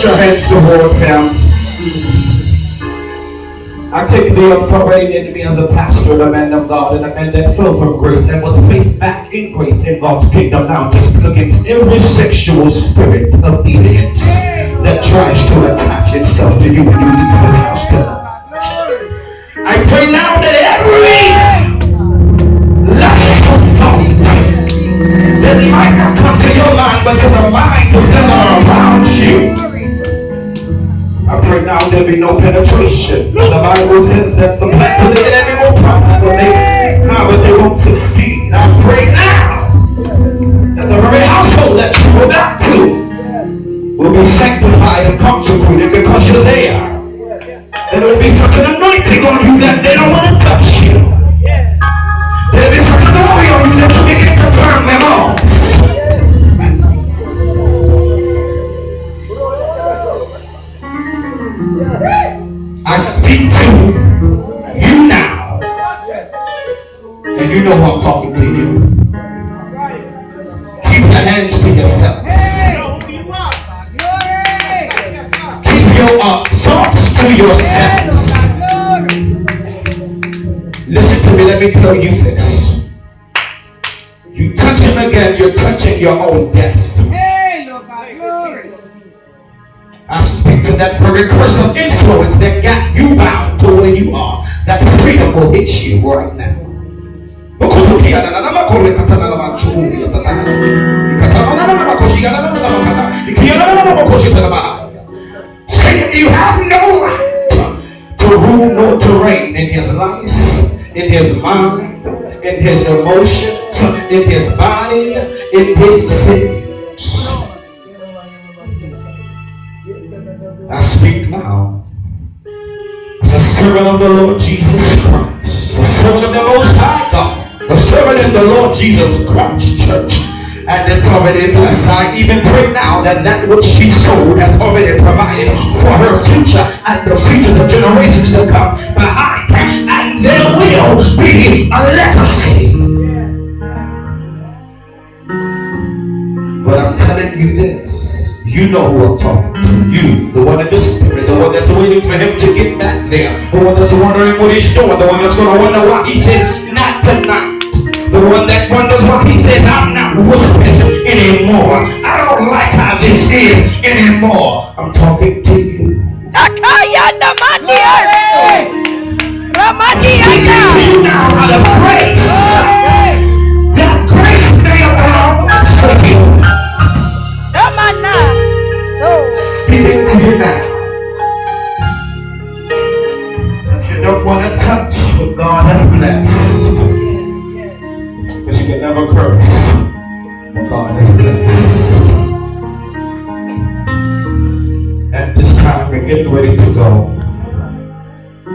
your hands towards him. I take the authority in me as a pastor, the man of God, and a man that fell from grace and was placed back in grace in God's kingdom. Now just look at every sexual spirit of deviance that tries to attach itself to you when you leave this house tonight. I pray now that every lustful thought that might not come to your mind, but to the mind of them that are around you, I pray now there be no penetration. The Bible says that the plans of the enemy will prosper, but they won't succeed. I pray now that the very household that you go back to will be sanctified and consecrated because you're there. There will be such an anointing on you that they don't want to touch you. There will be such an oil on you that you begin to turn them on. I speak to you now, and you know who I'm talking to you. Keep your hands to yourself. Keep your thoughts to yourself. Listen to me, let me tell you this. You touch him again, you're touching your own death. I speak to that very curse of influence that got you bound to where you are. That freedom will hit you right now. Satan, you have no right to rule nor to reign in his life, in his mind, in his emotions, in his body, in his feelings. I speak now as a servant of the Lord Jesus Christ, a servant of the Most High God, a servant of the Lord Jesus Christ, church, and it's already blessed. I even pray now that that which she sowed has already provided for her future and the futures of generations to come behind her, and there will be a legacy. But I'm telling you this. You know who I'm talking to. You, the one in the spirit, the one that's waiting for him to get back there, the one that's wondering what he's doing, the one that's going to wonder why he says, not tonight. The one that wonders why he says, I'm not with this anymore. I don't like how this is anymore. I'm talking to you. I'm speaking to you now out of grace. That grace may abound for you. Speaking to you now. That you don't want to touch what God has blessed. Because you can never curse what God has blessed. At this time, we're getting ready to go.